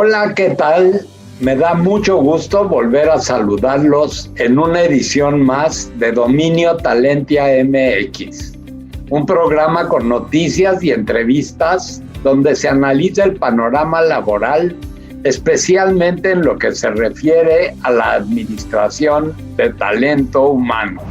Hola, ¿qué tal? Me da mucho gusto volver a saludarlos en una edición más de Dominio Talentia MX, un programa con noticias y entrevistas donde se analiza el panorama laboral, especialmente en lo que se refiere a la administración de talento humano.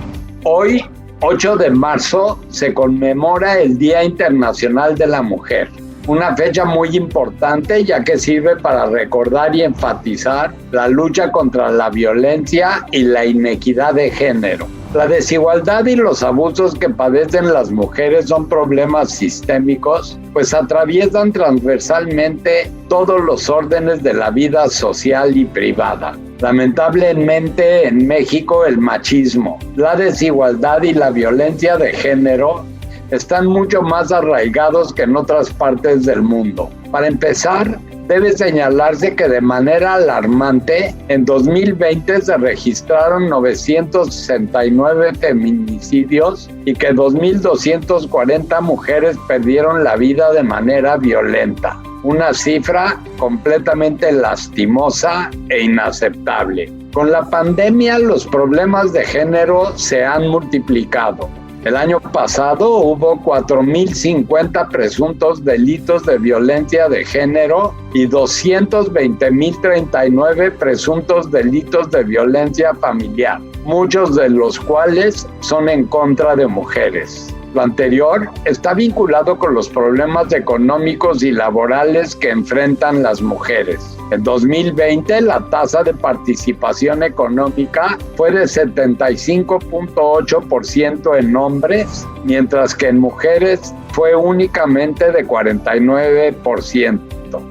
Hoy, 8 de marzo, se conmemora el Día Internacional de la Mujer. Una fecha muy importante ya que sirve para recordar y enfatizar la lucha contra la violencia y la inequidad de género. La desigualdad y los abusos que padecen las mujeres son problemas sistémicos, pues atraviesan transversalmente todos los órdenes de la vida social y privada. Lamentablemente en México el machismo, la desigualdad y la violencia de género están mucho más arraigados que en otras partes del mundo. Para empezar, debe señalarse que de manera alarmante, en 2020 se registraron 969 feminicidios y que 2.240 mujeres perdieron la vida de manera violenta. Una cifra completamente lastimosa e inaceptable. Con la pandemia, los problemas de género se han multiplicado. El año pasado hubo 4.050 presuntos delitos de violencia de género y 220.039 presuntos delitos de violencia familiar, muchos de los cuales son en contra de mujeres. Lo anterior está vinculado con los problemas económicos y laborales que enfrentan las mujeres. En 2020, la tasa de participación económica fue de 75.8% en hombres, mientras que en mujeres fue únicamente de 49%.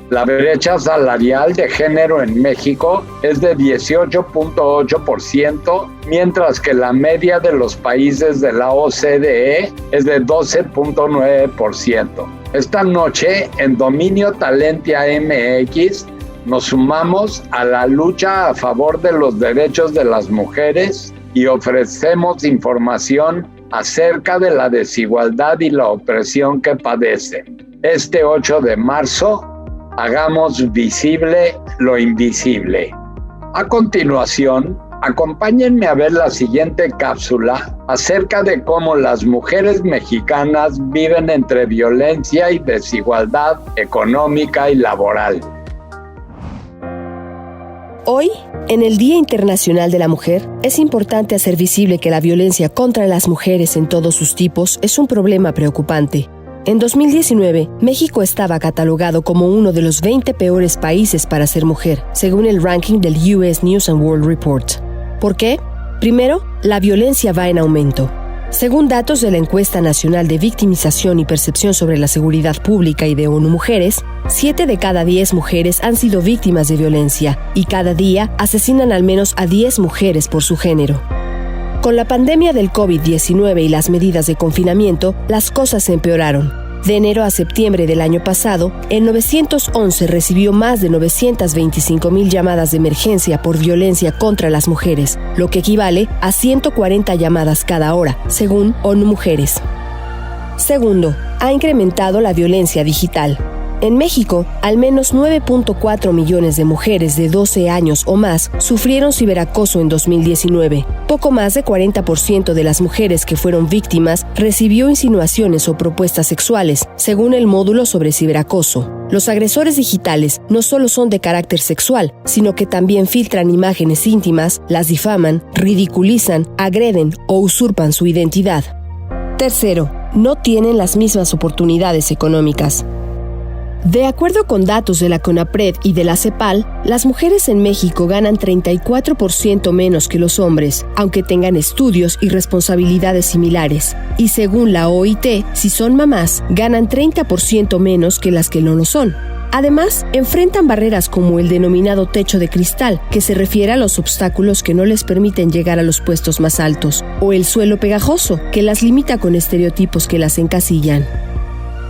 La brecha salarial de género en México es de 18.8%, mientras que la media de los países de la OCDE es de 12.9%. Esta noche, en Dominio Talentia MX, nos sumamos a la lucha a favor de los derechos de las mujeres y ofrecemos información acerca de la desigualdad y la opresión que padecen. Este 8 de marzo, hagamos visible lo invisible. A continuación, acompáñenme a ver la siguiente cápsula acerca de cómo las mujeres mexicanas viven entre violencia y desigualdad económica y laboral. Hoy, en el Día Internacional de la Mujer, es importante hacer visible que la violencia contra las mujeres en todos sus tipos es un problema preocupante. En 2019, México estaba catalogado como uno de los 20 peores países para ser mujer, según el ranking del US News & World Report. ¿Por qué? Primero, la violencia va en aumento. Según datos de la Encuesta Nacional de Victimización y Percepción sobre la Seguridad Pública y de ONU Mujeres, 7 de cada 10 mujeres han sido víctimas de violencia y cada día asesinan al menos a 10 mujeres por su género. Con la pandemia del COVID-19 y las medidas de confinamiento, las cosas se empeoraron. De enero a septiembre del año pasado, el 911 recibió más de 925,000 llamadas de emergencia por violencia contra las mujeres, lo que equivale a 140 llamadas cada hora, según ONU Mujeres. Segundo, ha incrementado la violencia digital. En México, al menos 9.4 millones de mujeres de 12 años o más sufrieron ciberacoso en 2019. Poco más de 40% de las mujeres que fueron víctimas recibió insinuaciones o propuestas sexuales, según el módulo sobre ciberacoso. Los agresores digitales no solo son de carácter sexual, sino que también filtran imágenes íntimas, las difaman, ridiculizan, agreden o usurpan su identidad. Tercero, no tienen las mismas oportunidades económicas. De acuerdo con datos de la CONAPRED y de la CEPAL, las mujeres en México ganan 34% menos que los hombres, aunque tengan estudios y responsabilidades similares. Y según la OIT, si son mamás, ganan 30% menos que las que no lo son. Además, enfrentan barreras como el denominado techo de cristal, que se refiere a los obstáculos que no les permiten llegar a los puestos más altos, o el suelo pegajoso, que las limita con estereotipos que las encasillan.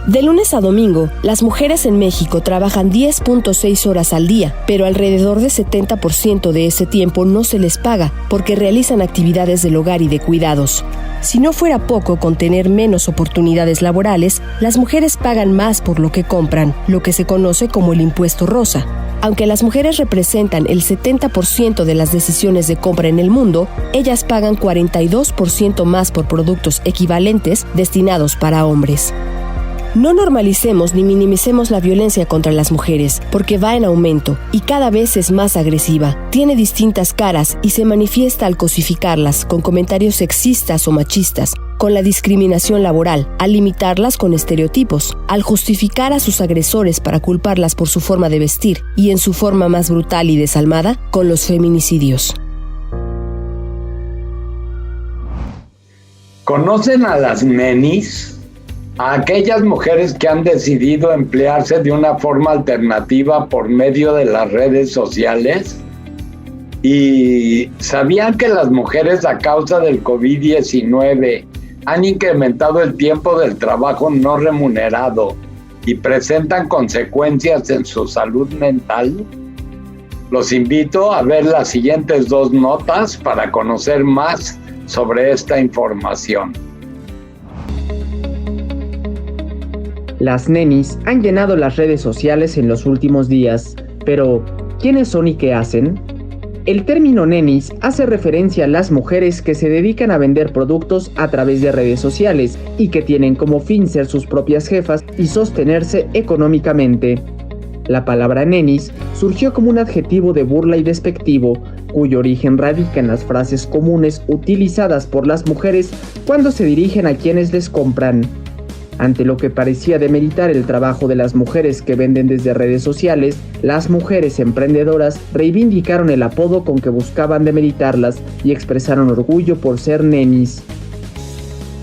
De lunes a domingo, las mujeres en México trabajan 10.6 horas al día, pero alrededor de 70% de ese tiempo no se les paga porque realizan actividades del hogar y de cuidados. Si no fuera poco con tener menos oportunidades laborales, las mujeres pagan más por lo que compran, lo que se conoce como el impuesto rosa. Aunque las mujeres representan el 70% de las decisiones de compra en el mundo, ellas pagan 42% más por productos equivalentes destinados para hombres. No normalicemos ni minimicemos la violencia contra las mujeres, porque va en aumento y cada vez es más agresiva. Tiene distintas caras y se manifiesta al cosificarlas con comentarios sexistas o machistas, con la discriminación laboral, al limitarlas con estereotipos, al justificar a sus agresores para culparlas por su forma de vestir y, en su forma más brutal y desalmada, con los feminicidios. ¿Conocen a las nenis? A aquellas mujeres que han decidido emplearse de una forma alternativa por medio de las redes sociales. ¿Y sabían que las mujeres, a causa del COVID-19, han incrementado el tiempo del trabajo no remunerado y presentan consecuencias en su salud mental? Los invito a ver las siguientes 2 notas para conocer más sobre esta información. Las nenis han llenado las redes sociales en los últimos días, pero ¿quiénes son y qué hacen? El término nenis hace referencia a las mujeres que se dedican a vender productos a través de redes sociales y que tienen como fin ser sus propias jefas y sostenerse económicamente. La palabra nenis surgió como un adjetivo de burla y despectivo, cuyo origen radica en las frases comunes utilizadas por las mujeres cuando se dirigen a quienes les compran. Ante lo que parecía demeritar el trabajo de las mujeres que venden desde redes sociales, las mujeres emprendedoras reivindicaron el apodo con que buscaban demeritarlas y expresaron orgullo por ser nenis.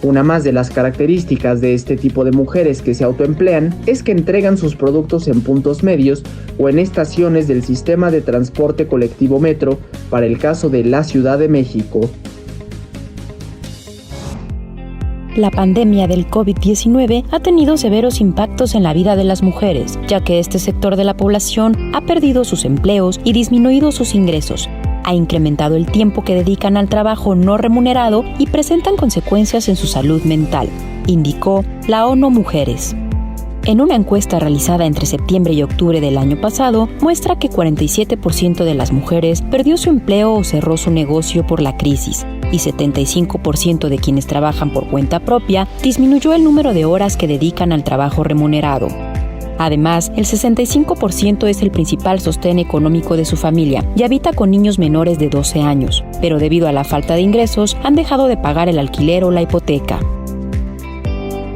Una más de las características de este tipo de mujeres que se autoemplean es que entregan sus productos en puntos medios o en estaciones del sistema de transporte colectivo Metro, para el caso de la Ciudad de México. La pandemia del COVID-19 ha tenido severos impactos en la vida de las mujeres, ya que este sector de la población ha perdido sus empleos y disminuido sus ingresos. Ha incrementado el tiempo que dedican al trabajo no remunerado y presentan consecuencias en su salud mental, indicó la ONU Mujeres. En una encuesta realizada entre septiembre y octubre del año pasado, muestra que 47% de las mujeres perdió su empleo o cerró su negocio por la crisis, y 75% de quienes trabajan por cuenta propia disminuyó el número de horas que dedican al trabajo remunerado. Además, el 65% es el principal sostén económico de su familia y habita con niños menores de 12 años, pero debido a la falta de ingresos han dejado de pagar el alquiler o la hipoteca.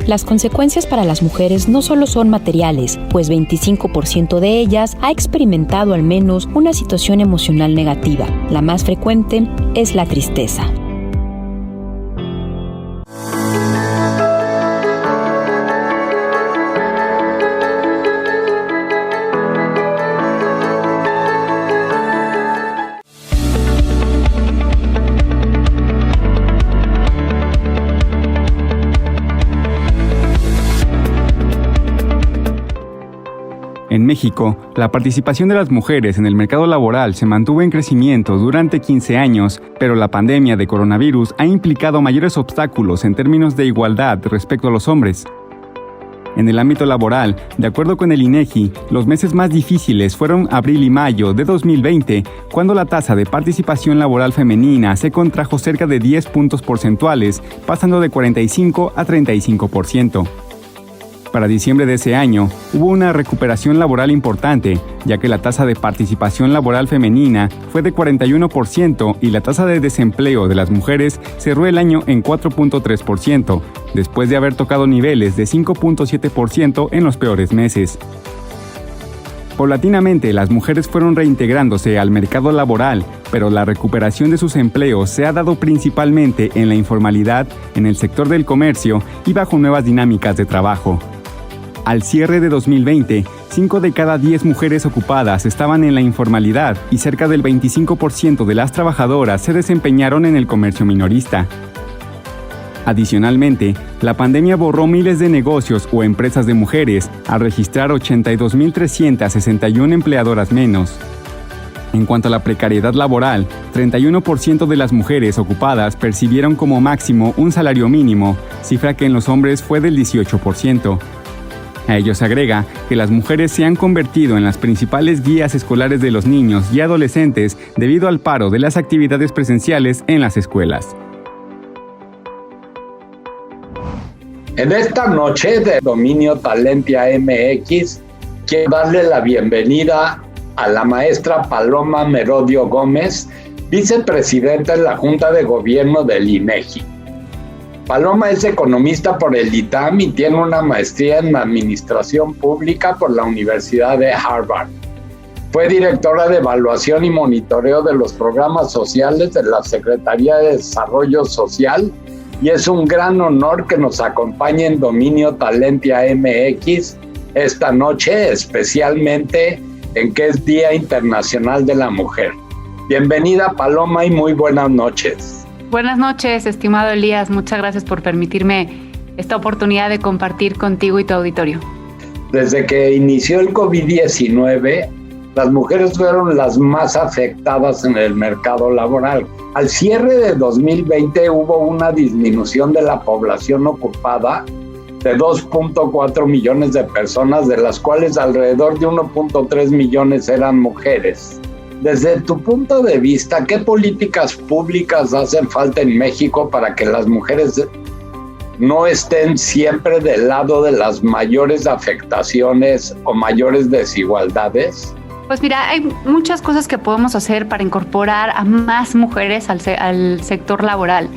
Las consecuencias para las mujeres no solo son materiales, pues 25% de ellas ha experimentado al menos una situación emocional negativa. La más frecuente es la tristeza. En México, la participación de las mujeres en el mercado laboral se mantuvo en crecimiento durante 15 años, pero la pandemia de coronavirus ha implicado mayores obstáculos en términos de igualdad respecto a los hombres. En el ámbito laboral, de acuerdo con el INEGI, los meses más difíciles fueron abril y mayo de 2020, cuando la tasa de participación laboral femenina se contrajo cerca de 10 puntos porcentuales, pasando de 45 a 35%. Para diciembre de ese año, hubo una recuperación laboral importante, ya que la tasa de participación laboral femenina fue de 41% y la tasa de desempleo de las mujeres cerró el año en 4.3%, después de haber tocado niveles de 5.7% en los peores meses. Paulatinamente, las mujeres fueron reintegrándose al mercado laboral, pero la recuperación de sus empleos se ha dado principalmente en la informalidad, en el sector del comercio y bajo nuevas dinámicas de trabajo. Al cierre de 2020, 5 de cada 10 mujeres ocupadas estaban en la informalidad y cerca del 25% de las trabajadoras se desempeñaron en el comercio minorista. Adicionalmente, la pandemia borró miles de negocios o empresas de mujeres al registrar 82.361 empleadoras menos. En cuanto a la precariedad laboral, 31% de las mujeres ocupadas percibieron como máximo un salario mínimo, cifra que en los hombres fue del 18%. A ello se agrega que las mujeres se han convertido en las principales guías escolares de los niños y adolescentes debido al paro de las actividades presenciales en las escuelas. En esta noche de Dominio Talentia MX, quiero darle la bienvenida a la maestra Paloma Merodio Gómez, vicepresidenta en la Junta de Gobierno del INEGI. Paloma es economista por el ITAM y tiene una maestría en Administración Pública por la Universidad de Harvard. Fue directora de evaluación y monitoreo de los programas sociales de la Secretaría de Desarrollo Social y es un gran honor que nos acompañe en Dominio Talentia MX esta noche, especialmente en que es Día Internacional de la Mujer. Bienvenida, Paloma, y muy buenas noches. Buenas noches, estimado Elías. Muchas gracias por permitirme esta oportunidad de compartir contigo y tu auditorio. Desde que inició el COVID-19, las mujeres fueron las más afectadas en el mercado laboral. Al cierre de 2020 hubo una disminución de la población ocupada de 2.4 millones de personas, de las cuales alrededor de 1.3 millones eran mujeres. Desde tu punto de vista, ¿qué políticas públicas hacen falta en México para que las mujeres no estén siempre del lado de las mayores afectaciones o mayores desigualdades? Pues mira, hay muchas cosas que podemos hacer para incorporar a más mujeres al sector laboral.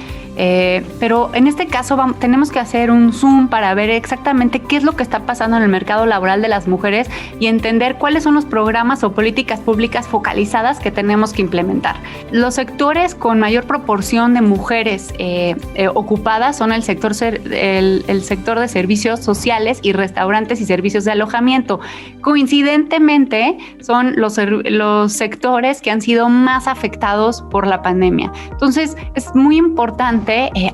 Pero en este caso tenemos que hacer un zoom para ver exactamente qué es lo que está pasando en el mercado laboral de las mujeres y entender cuáles son los programas o políticas públicas focalizadas que tenemos que implementar. Los sectores con mayor proporción de mujeres ocupadas son el sector de servicios sociales y restaurantes y servicios de alojamiento. Coincidentemente, son los sectores que han sido más afectados por la pandemia. Entonces, es muy importante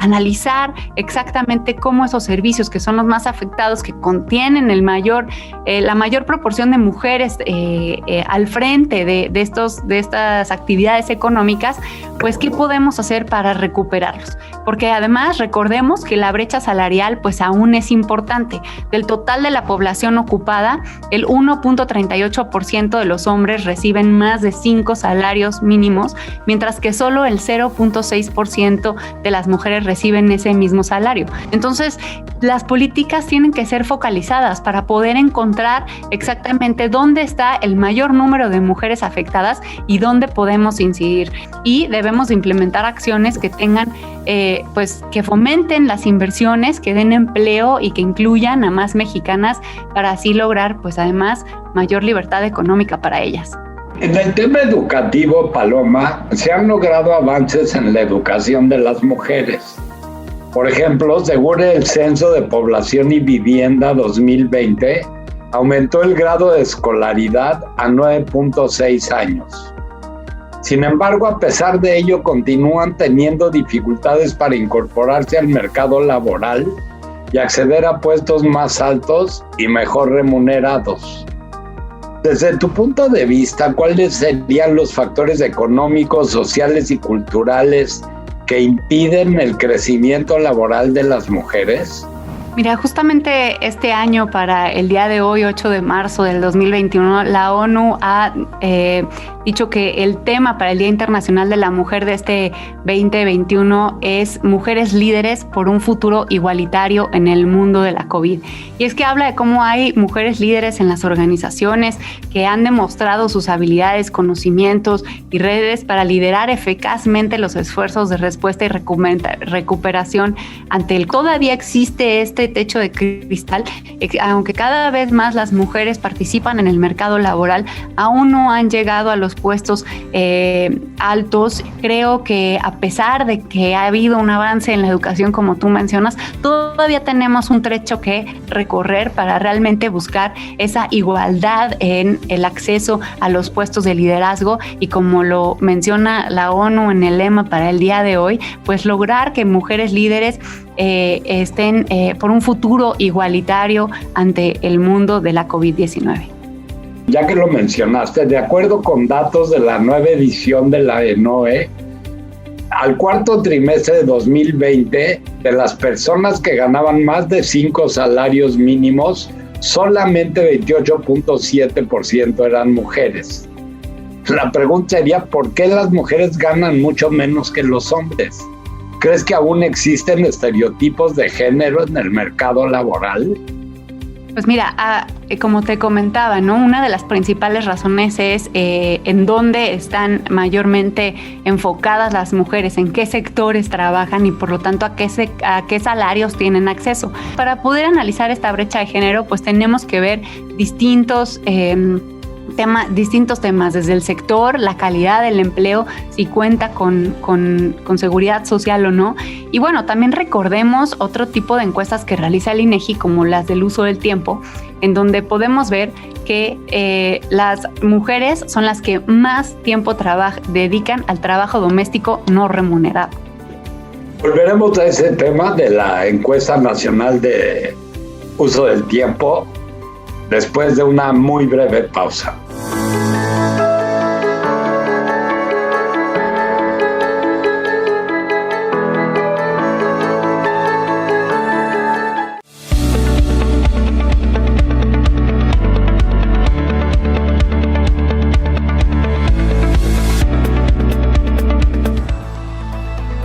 analizar exactamente cómo esos servicios que son los más afectados, que contienen la mayor proporción de mujeres al frente de estas actividades económicas, pues qué podemos hacer para recuperarlos. Porque además recordemos que la brecha salarial pues aún es importante. Del total de la población ocupada, el 1.38% de los hombres reciben más de 5 salarios mínimos, mientras que solo el 0.6% de las mujeres reciben ese mismo salario. Entonces, las políticas tienen que ser focalizadas para poder encontrar exactamente dónde está el mayor número de mujeres afectadas y dónde podemos incidir. Y debemos implementar acciones que tengan, que fomenten las inversiones, que den empleo y que incluyan a más mexicanas para así lograr, pues además, mayor libertad económica para ellas. En el tema educativo, Paloma, se han logrado avances en la educación de las mujeres. Por ejemplo, según el Censo de Población y Vivienda 2020, aumentó el grado de escolaridad a 9.6 años. Sin embargo, a pesar de ello, continúan teniendo dificultades para incorporarse al mercado laboral y acceder a puestos más altos y mejor remunerados. Desde tu punto de vista, ¿cuáles serían los factores económicos, sociales y culturales que impiden el crecimiento laboral de las mujeres? Mira, justamente este año, para el día de hoy, 8 de marzo del 2021, la ONU ha dicho que el tema para el Día Internacional de la Mujer de este 2021 es Mujeres Líderes por un futuro igualitario en el mundo de la COVID. Y es que habla de cómo hay mujeres líderes en las organizaciones que han demostrado sus habilidades, conocimientos y redes para liderar eficazmente los esfuerzos de respuesta y recuperación ante el todavía existe este techo de cristal. Aunque cada vez más las mujeres participan en el mercado laboral, aún no han llegado a los puestos altos. Creo que a pesar de que ha habido un avance en la educación, como tú mencionas, todavía tenemos un trecho que recorrer para realmente buscar esa igualdad en el acceso a los puestos de liderazgo y, como lo menciona la ONU en el lema para el día de hoy, pues lograr que mujeres líderes estén por un futuro igualitario ante el mundo de la COVID-19. Ya que lo mencionaste, de acuerdo con datos de la nueva edición de la ENOE, al cuarto trimestre de 2020, de las personas que ganaban más de 5 salarios mínimos, solamente 28.7% eran mujeres. La pregunta sería, ¿por qué las mujeres ganan mucho menos que los hombres? ¿Crees que aún existen estereotipos de género en el mercado laboral? Pues mira, como te comentaba, ¿no? Una de las principales razones es en dónde están mayormente enfocadas las mujeres, en qué sectores trabajan y por lo tanto a qué salarios tienen acceso. Para poder analizar esta brecha de género, pues tenemos que ver distintos temas, desde el sector, la calidad del empleo, si cuenta con seguridad social o no. Y bueno, también recordemos otro tipo de encuestas que realiza el INEGI, como las del uso del tiempo, en donde podemos ver que las mujeres son las que más tiempo dedican al trabajo doméstico no remunerado. Volveremos a ese tema de la encuesta nacional de uso del tiempo después de una muy breve pausa.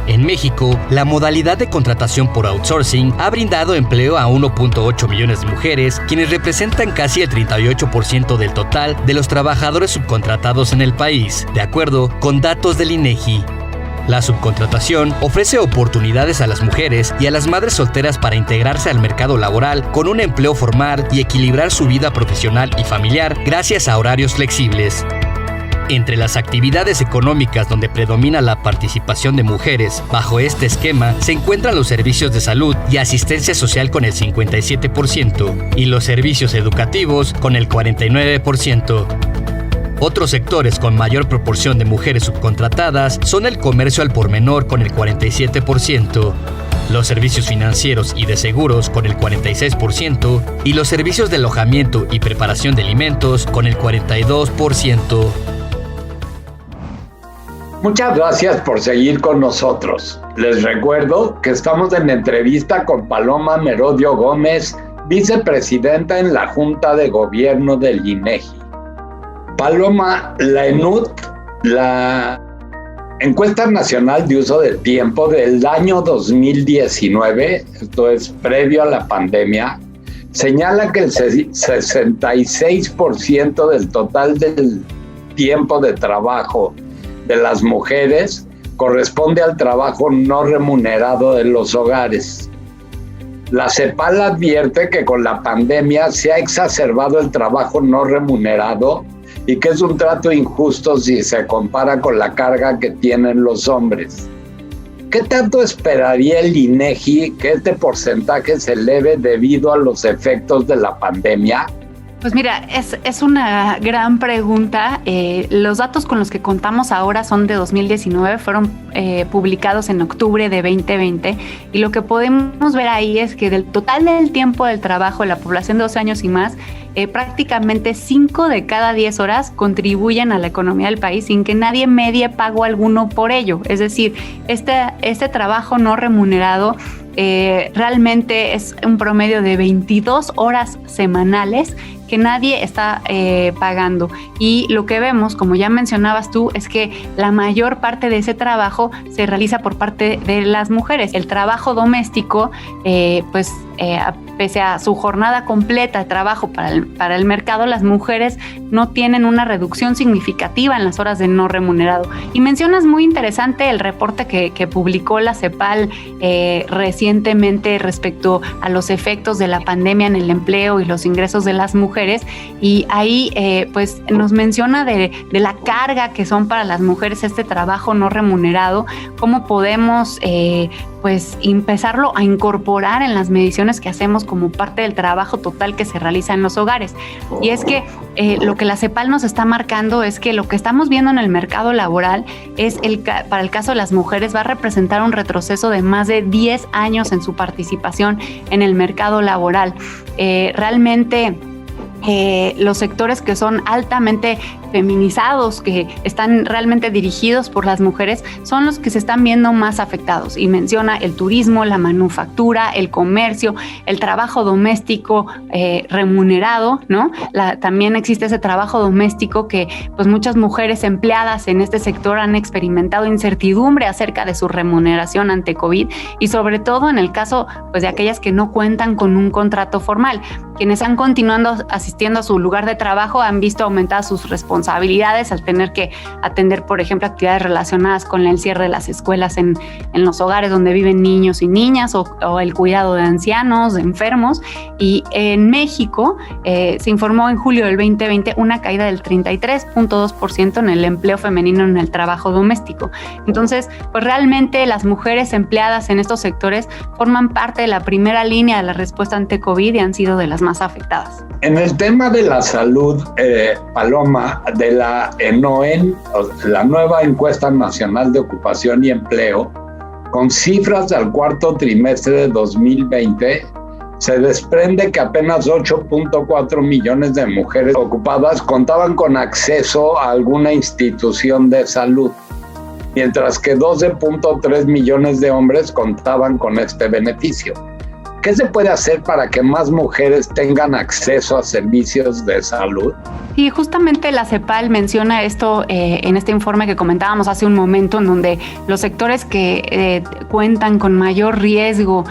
En México, la modalidad de contratación por outsourcing ha brindado empleo a 1.8 millones de mujeres, quienes representan casi el 38% del total de los trabajadores subcontratados en el país, de acuerdo con datos del INEGI. La subcontratación ofrece oportunidades a las mujeres y a las madres solteras para integrarse al mercado laboral con un empleo formal y equilibrar su vida profesional y familiar gracias a horarios flexibles. Entre las actividades económicas donde predomina la participación de mujeres bajo este esquema se encuentran los servicios de salud y asistencia social con el 57% y los servicios educativos con el 49%. Otros sectores con mayor proporción de mujeres subcontratadas son el comercio al por menor con el 47%, los servicios financieros y de seguros con el 46% y los servicios de alojamiento y preparación de alimentos con el 42%. Muchas gracias por seguir con nosotros. Les recuerdo que estamos en entrevista con Paloma Merodio Gómez, vicepresidenta en la Junta de Gobierno del INEGI. Paloma, la ENUT, la Encuesta Nacional de Uso del Tiempo del año 2019, esto es previo a la pandemia, señala que el 66% del total del tiempo de trabajo de las mujeres corresponde al trabajo no remunerado de los hogares. La CEPAL advierte que con la pandemia se ha exacerbado el trabajo no remunerado y que es un trato injusto si se compara con la carga que tienen los hombres. ¿Qué tanto esperaría el INEGI que este porcentaje se eleve debido a los efectos de la pandemia? Pues mira, es una gran pregunta. Los datos con los que contamos ahora son de 2019, fueron publicados en octubre de 2020 y lo que podemos ver ahí es que del total del tiempo del trabajo de la población de 12 años y más, prácticamente 5 de cada 10 horas contribuyen a la economía del país sin que nadie medie pago alguno por ello. Es decir, este trabajo no remunerado realmente es un promedio de 22 horas semanales que nadie está pagando. Y lo que vemos, como ya mencionabas tú, es que la mayor parte de ese trabajo se realiza por parte de las mujeres. El trabajo doméstico, pese a su jornada completa de trabajo para el mercado, las mujeres no tienen una reducción significativa en las horas de no remunerado. Y mencionas muy interesante el reporte que publicó la CEPAL recientemente respecto a los efectos de la pandemia en el empleo y los ingresos de las mujeres. Y ahí nos menciona de la carga que son para las mujeres este trabajo no remunerado, cómo podemos empezarlo a incorporar en las mediciones que hacemos como parte del trabajo total que se realiza en los hogares. Y es que lo que la CEPAL nos está marcando es que lo que estamos viendo en el mercado laboral es para el caso de las mujeres va a representar un retroceso de más de 10 años en su participación en el mercado laboral. Realmente los sectores que son altamente feminizados que están realmente dirigidos por las mujeres son los que se están viendo más afectados. Y menciona el turismo, la manufactura, el comercio, el trabajo doméstico remunerado, ¿no? También existe ese trabajo doméstico que pues muchas mujeres empleadas en este sector han experimentado incertidumbre acerca de su remuneración ante COVID y sobre todo en el caso pues de aquellas que no cuentan con un contrato formal. Quienes han continuado asistiendo a su lugar de trabajo han visto aumentadas sus responsabilidades al tener que atender, por ejemplo, actividades relacionadas con el cierre de las escuelas en los hogares donde viven niños y niñas o el cuidado de ancianos, de enfermos. Y en México se informó en julio del 2020 una caída del 33.2% en el empleo femenino en el trabajo doméstico. Entonces, pues realmente las mujeres empleadas en estos sectores forman parte de la primera línea de la respuesta ante COVID y han sido de las más afectadas. En el tema de la salud, Paloma, de la ENOEN, la nueva encuesta nacional de ocupación y empleo, con cifras del cuarto trimestre de 2020, se desprende que apenas 8.4 millones de mujeres ocupadas contaban con acceso a alguna institución de salud, mientras que 12.3 millones de hombres contaban con este beneficio. ¿Qué se puede hacer para que más mujeres tengan acceso a servicios de salud? Y justamente la CEPAL menciona esto en este informe que comentábamos hace un momento, en donde los sectores que cuentan con mayor riesgo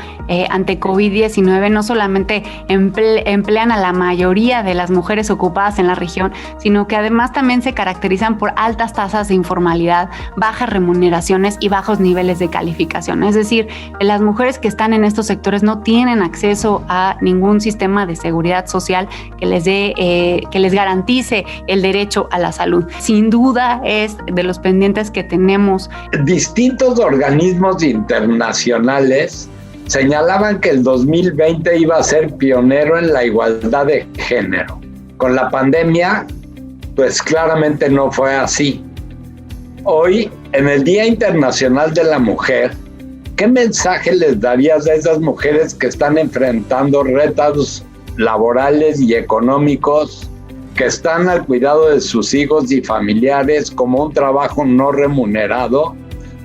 ante COVID-19 no solamente emplean a la mayoría de las mujeres ocupadas en la región, sino que además también se caracterizan por altas tasas de informalidad, bajas remuneraciones y bajos niveles de calificación. Es decir, las mujeres que están en estos sectores no tienen acceso a ningún sistema de seguridad social que les garantice el derecho a la salud. Sin duda es de los pendientes que tenemos. Distintos organismos internacionales señalaban que el 2020 iba a ser pionero en la igualdad de género. Con la pandemia, pues claramente no fue así. Hoy, en el Día Internacional de la Mujer, ¿qué mensaje les darías a esas mujeres que están enfrentando retos laborales y económicos, que están al cuidado de sus hijos y familiares como un trabajo no remunerado,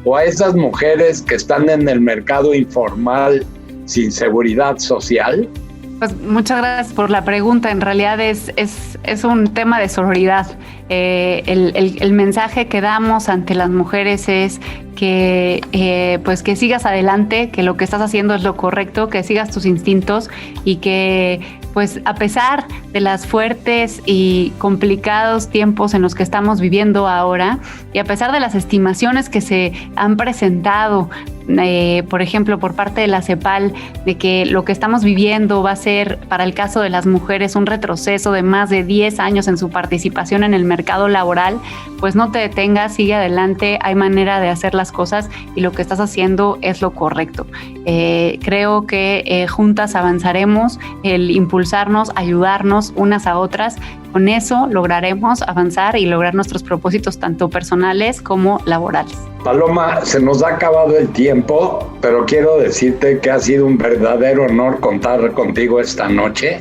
o a esas mujeres que están en el mercado informal sin seguridad social? Pues muchas gracias por la pregunta. En realidad es un tema de sororidad. El mensaje que damos ante las mujeres es que pues que sigas adelante, que lo que estás haciendo es lo correcto, que sigas tus instintos y que pues a pesar de las fuertes y complicados tiempos en los que estamos viviendo ahora y a pesar de las estimaciones que se han presentado, por ejemplo, por parte de la CEPAL, de que lo que estamos viviendo va a ser, para el caso de las mujeres, un retroceso de más de 10 años en su participación en el mercado laboral, pues no te detengas, sigue adelante, hay manera de hacer las cosas y lo que estás haciendo es lo correcto. Creo que juntas avanzaremos, el impulsarnos, ayudarnos unas a otras, con eso lograremos avanzar y lograr nuestros propósitos tanto personales como laborales. Paloma, se nos ha acabado el tiempo, pero quiero decirte que ha sido un verdadero honor contar contigo esta noche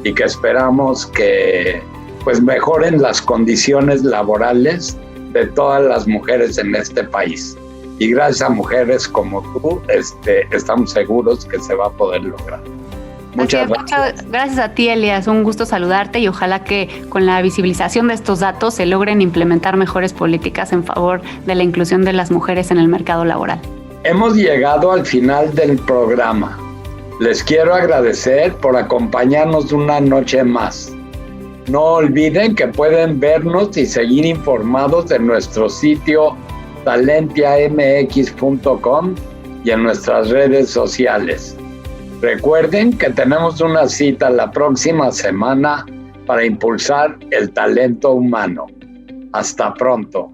y que esperamos que pues mejoren las condiciones laborales de todas las mujeres en este país. Y gracias a mujeres como tú, estamos seguros que se va a poder lograr. Muchas gracias a ti, Elías. Un gusto saludarte y ojalá que con la visibilización de estos datos se logren implementar mejores políticas en favor de la inclusión de las mujeres en el mercado laboral. Hemos llegado al final del programa. Les quiero agradecer por acompañarnos una noche más. No olviden que pueden vernos y seguir informados en nuestro sitio talentiamx.com y en nuestras redes sociales. Recuerden que tenemos una cita la próxima semana para impulsar el talento humano. Hasta pronto.